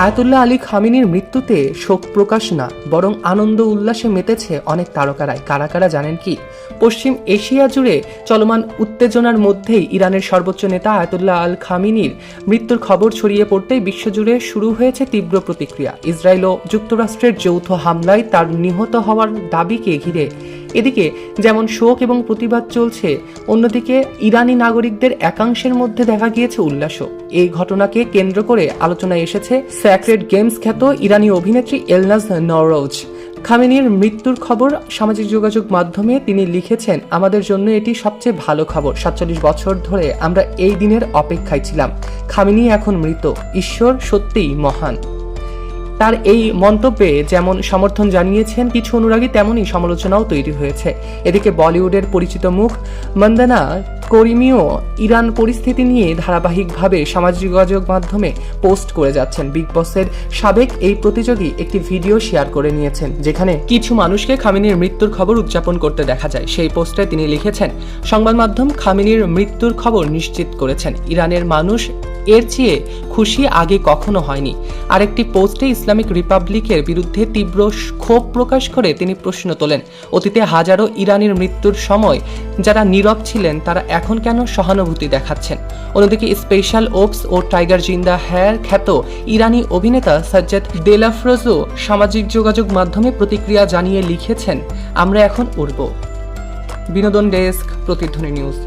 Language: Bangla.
আয়াতুল্লাহ আলী খামেনির মৃত্যুতে শোক প্রকাশ না, বরং আনন্দ উল্লাসে মেতেছে অনেক তারকারাই। কারা কারা জানেন কি? পশ্চিম এশিয়া জুড়ে চলমান উত্তেজনার মধ্যেই ইরানের সর্বোচ্চ নেতা আয়াতুল্লাহ আল খামেনির মৃত্যুর খবর ছড়িয়ে পড়তেই বিশ্বজুড়ে শুরু হয়েছে তীব্র প্রতিক্রিয়া। ইসরায়েল ও যুক্তরাষ্ট্রের যৌথ হামলায় তার নিহত হওয়ার দাবিকে ঘিরে এদিকে যেমন শোক এবং প্রতিবাদ চলছে, অন্যদিকে ইরানি নাগরিকদের একাংশের মধ্যে দেখা গিয়েছে উল্লাসও। এই ঘটনাকে কেন্দ্র করে আলোচনায় এসেছে স্যাক্রেড গেমস খ্যাত ইরানি অভিনেত্রী এলনাজ নওরোজ। খামেনির মৃত্যুর খবর সামাজিক যোগাযোগ মাধ্যমে তিনি লিখেছেন, আমাদের জন্য এটি সবচেয়ে ভালো খবর। 47 বছর ধরে আমরা এই দিনের অপেক্ষায় ছিলাম। খামেনি এখন মৃত। ঈশ্বর সত্যিই মহান। তার এই মন্তব্যে যেমন সমর্থন জানিয়েছেন কিছু অনুরাগী, তেমনই সমালোচনাও তৈরি হয়েছে। এদিকে বলিউডের পরিচিত মুখ মন্দানা করিমিও ইরান পরিস্থিতি নিয়ে ধারাবাহিকভাবে সামাজিক যোগাযোগ মাধ্যমে পোস্ট করে যাচ্ছেন। বিগ বসের সাবেক এই প্রতিযোগী একটি ভিডিও শেয়ার করে নিয়েছেন, যেখানে কিছু মানুষকে খামেনির মৃত্যুর খবর উদযাপন করতে দেখা যায়। সেই পোস্টে তিনি লিখেছেন, সংবাদ মাধ্যম খামেনির মৃত্যুর খবর নিশ্চিত করেছেন। ইরানের মানুষ এর চেয়ে খুশি আগে কখনো হয়নি। আরেকটি পোস্টে ইসলামিক রিপাবলিকের বিরুদ্ধে তীব্র ক্ষোভ প্রকাশ করে তিনি প্রশ্ন তোলেন, অতীতে হাজারো ইরানির মৃত্যুর সময় যারা নীরব ছিলেন তারা এখন কেন সহানুভূতি দেখাচ্ছেন? অন্যদিকে স্পেশাল ওপস ও টাইগার জিন্দা হ্যার খ্যাত ইরানি অভিনেতা সাজ্জাদ দেলাফরোজও সামাজিক যোগাযোগ মাধ্যমে প্রতিক্রিয়া জানিয়ে লিখেছেন, আমরা এখন উড়ব। বিনোদন ডেস্ক, প্রতিধ্বনি নিউজ।